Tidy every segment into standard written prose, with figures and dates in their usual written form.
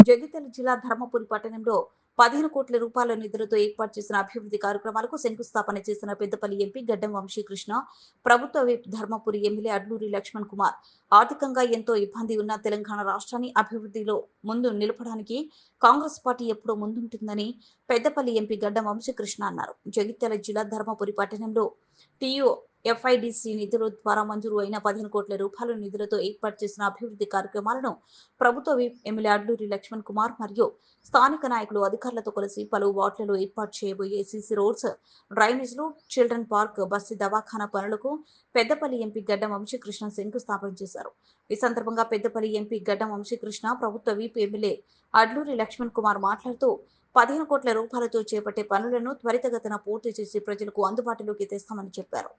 జగిత్యాల జిల్లా ధర్మపురి పట్టణంలో 15 కోట్ల రూపాయల నిధులతో ఏర్పాటు చేసిన అభివృద్ధి కార్యక్రమాలకు శంకుస్థాపన చేసిన పెద్దపల్లి ఎంపీ గడ్డం వంశీకృష్ణ, ప్రభుత్వ విప్ ధర్మపురి ఎమ్మెల్యే అడ్లూరి లక్ష్మణ్ కుమార్. ఆర్థికంగా ఎంతో ఇబ్బంది ఉన్న తెలంగాణ రాష్ట్రాన్ని అభివృద్ధిలో ముందు నిలపడానికి కాంగ్రెస్ పార్టీ ఎప్పుడూ ముందుంటుందని పెద్దపల్లి ఎంపీ గడ్డం వంశీకృష్ణ అన్నారు. జగిత్యాల జిల్లా ధర్మపురి పట్టణంలో టీయూ ఎఫ్ఐడిసి నిధుల ద్వారా మంజూరు అయిన 15 కోట్ల రూపాయల నిధులతో ఏర్పాటు చేసిన అభివృద్ధి కార్యక్రమాలను ప్రభుత్వ విప్ ఎమ్మెల్యే అడ్లూరి లక్ష్మణ్ కుమార్ మరియు స్థానిక నాయకులు అధికారులతో కలిసి పలు వార్డులలో ఏర్పాటు చేయబోయే సీసీ రోడ్స్, డ్రైనేజ్లు, చిల్డ్రన్ పార్క్, బస్తీ దవాఖానా పనులకు పెద్దపల్లి ఎంపీ గడ్డం వంశీకృష్ణ శంకుస్థాపన చేశారు. ఈ సందర్భంగా పెద్దపల్లి ఎంపీ గడ్డం వంశీకృష్ణ, ప్రభుత్వ విప్ ఎమ్మెల్యే అడ్లూరి లక్ష్మణ్ కుమార్ మాట్లాడుతూ 15 కోట్ల రూపాయలతో చేపట్టే పనులను త్వరితగతిన పూర్తి చేసి ప్రజలకు అందుబాటులోకి తెస్తామని చెప్పారు.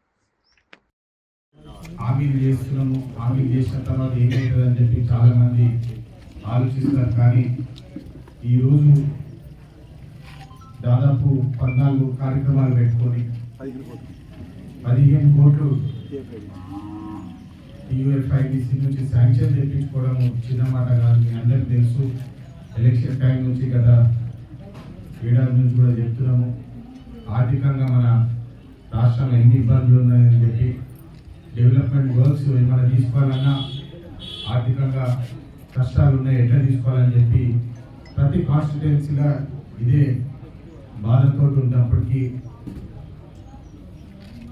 హామీలు చేస్తున్నాము, హామీలు చేసిన తర్వాత ఏమవుతుందని చెప్పి చాలా మంది ఆలోచిస్తారు. కానీ ఈరోజు దాదాపు 14 కార్యక్రమాలు పెట్టుకొని 15 కోట్లు టీయూఎఫ్ఐడిసి నుంచి శాంక్షన్ తెప్పించుకోవడం చిన్న మాట కాదు. మీ అందరికీ తెలుసు. ఎలక్షన్ టైం నుంచి గత ఏడాది నుంచి కూడా చెప్తున్నాము, ఆర్థికంగా మన రాష్ట్రంలో ఎన్ని ఇబ్బందులు ఉన్నాయని చెప్పి డెవలప్మెంట్ వర్క్స్ ఏమైనా తీసుకోవాలన్నా ఆర్థికంగా కష్టాలు ఉన్నాయి, ఎట్లా తీసుకోవాలని చెప్పి ప్రతి కాన్స్టిట్యుయెన్సీగా ఇదే బాధతో ఉన్నప్పటికీ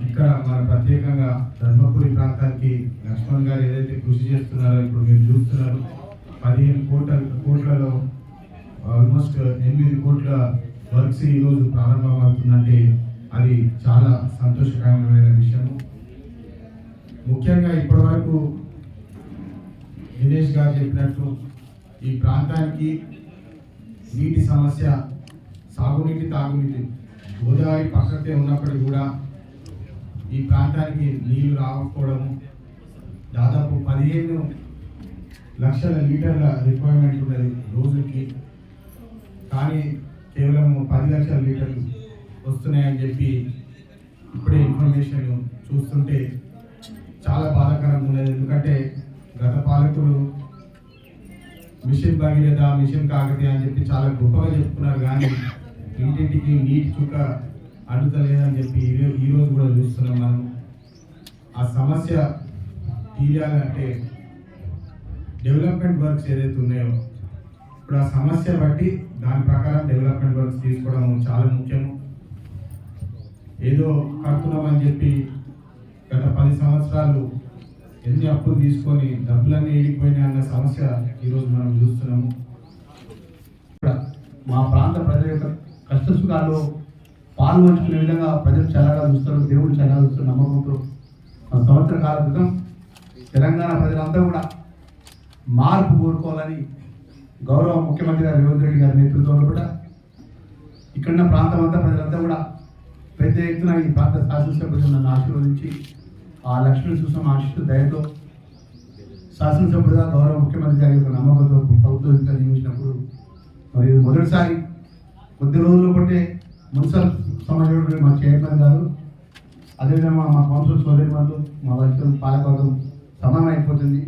ఇక్కడ మన ప్రత్యేకంగా ధర్మపురి ప్రాంతానికి లక్ష్మణ్ గారు ఏదైతే కృషి చేస్తున్నారో ఇప్పుడు మీరు చూస్తున్నారు. 15 కోట్లలో ఆల్మోస్ట్ 8 కోట్ల వర్క్స్ ఈరోజు ప్రారంభమవుతుందంటే అది చాలా సంతోషకరమైన విషయము. ముఖ్యంగా ఇప్పటివరకు దినేష్ గారు చెప్పినట్టు ఈ ప్రాంతానికి నీటి సమస్య, సాగునీటి, తాగునీటి గోదావరి పక్కకే ఉన్నప్పటికీ కూడా ఈ ప్రాంతానికి నీళ్లు రాకపోవడము, దాదాపు 15 లక్షల లీటర్ల రిక్వైర్మెంట్ ఉన్నది రోజుకి, కానీ కేవలం 10 లక్షల లీటర్లు వస్తున్నాయని చెప్పి ఇప్పుడే ఇన్ఫర్మేషన్ చూస్తుంటే చాలా బాధాకరంగా ఉన్నది. ఎందుకంటే గత పాలకులు మిషన్ భగీరథ, మిషన్ కాకతీయ అని చెప్పి చాలా గొప్పగా చెప్పుకున్నారు, కానీ ఇంటింటికి నీటి చుక్క అడుగుతలేదని చెప్పి ఈరోజు కూడా చూస్తున్నాం. మనం ఆ సమస్య తీయాలంటే డెవలప్మెంట్ వర్క్స్ ఏదైతే ఉన్నాయో ఇప్పుడు ఆ సమస్య బట్టి దాని ప్రకారం డెవలప్మెంట్ వర్క్స్ తీసుకోవడం చాలా ముఖ్యము. ఏదో కడుతున్నామని చెప్పి గత 10 సంవత్సరాలు ఎన్ని అప్పులు తీసుకొని డబ్బులన్నీ ఏడిపోయినాయి అన్న సమస్య ఈరోజు మనం చూస్తున్నాము. మా ప్రాంత ప్రజల యొక్క కష్టసుఖాల్లో పాల్గొంచుకునే విధంగా ప్రజలు చల్లగా చూస్తారు, దేవుడు చల్లగా చూస్తారు నమ్మకంతో సంవత్సర కాల క్రితం తెలంగాణ ప్రజలంతా కూడా మార్పు కోరుకోవాలని గౌరవ ముఖ్యమంత్రి గారు రేవంత్ రెడ్డి గారి నేతృత్వంలో కూడా ఇక్కడ ప్రాంతం అంతా ప్రజలంతా కూడా పెద్ద ఎత్తున ఈ ప్రాంత శాసనసభ్యులు నన్ను ఆశీర్వదించి ఆ లక్ష్మీ సుషమ ఆశిస్తూ దయతో శాసనసభ్యుడుగా గౌరవ ముఖ్యమంత్రి గారి యొక్క నమ్మకంతో ప్రభుత్వం నియమించినప్పుడు మరి మొదటిసారి కొద్ది రోజులు బట్టే మున్సిపల్ సమాజంలో మా చైర్మన్ గారు, అదేవిధంగా మా కౌన్సిల్ సోదరిమణులు, మా వైద్యులు పాలకవర్గం సమయం అయిపోతుంది.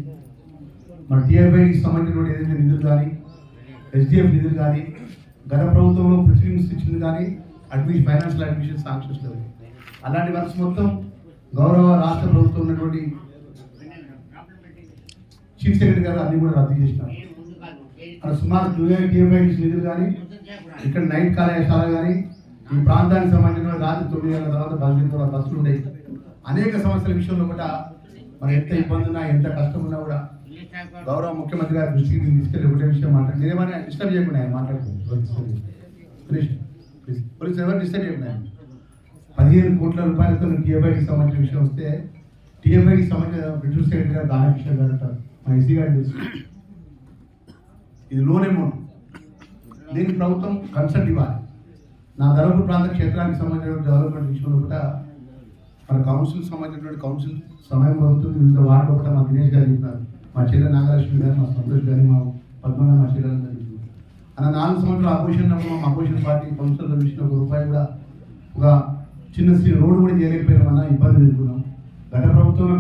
మన టీఎఫ్ఐకి సంబంధించిన ఏదైతే నిధులు కానీ, ఎస్డిఎఫ్ నిధులు కానీ, గత ప్రభుత్వంలో ప్రొసీడింగ్స్ ఇచ్చింది కానీ, ఫైనాన్షియల్ అడ్మిషన్ శాంక్షన్స్ లేవు. అలాంటి వర్క్స్ మొత్తం గౌరవ రాష్ట్ర ప్రభుత్వం ఉన్నటువంటి చీఫ్ సెక్రటరీ గారు అన్ని కూడా రద్దు చేసినారు. అక్కడ సుమారు టీఎఫ్ఐడిసి నిధులు కానీ, ఇక్కడ నైట్ కళాశాల కానీ, ఈ ప్రాంతానికి సంబంధించిన రాత్రి 9 గంటల తర్వాత బస్సులు ఉండేవి. అనేక సమస్యల విషయంలో కూడా మరి ఎంత ఇబ్బంది ఉన్నా, ఎంత కష్టం ఉన్నా కూడా గౌరవ ముఖ్యమంత్రి గారి దృష్టికి తీసుకెళ్ళి ఒకటే విషయం మాట్లాడి నేనేమైనా డిస్టర్బ్ చేయకుండా మాట్లాడుతున్నాను. పోలీసు ఎవరు డిస్టర్బ్ చేయకుండా 15 కోట్ల రూపాయలతో టీఎఫ్ఐకి సంబంధించిన విషయం వస్తే టీఎఫ్ఐకి సంబంధించిన బ్రిటిష్ సెక్రటరీ గారు దానకిషోర్ గారు అంటారు, మా ఎస్సీ గారు తెలుసు. ఇది లోన్ అమౌంట్, దీనికి ప్రభుత్వం కన్సల్ట్ ఇవ్వాలి. నా ధర్మపురి ప్రాంత క్షేత్రానికి సంబంధించిన డెవలప్మెంట్ విషయంలో కూడా మన కౌన్సిల్ సంబంధించినటువంటి కౌన్సిల్ సమయం అవుతుంది. వివిధ వార్డులో కూడా మా దినేష్ గారు చెప్పినారు, మా చెల్లె నాగలక్ష్మి గారు, మా సంతోష్ గారు, మా పద్మగా, మా చెల్లెలు అన్న 4 సంవత్సరాలు అపోజిషన్ ఉన్నప్పుడు మా అపోజిషన్ పార్టీ కౌన్సిలర్ విషయంలో ₹1 కూడా ఒక చిన్న రోడ్డు కూడా చేయలేకపోయినామన్నా ఇబ్బంది ఎదుర్కొన్నాం. గత ప్రభుత్వంలో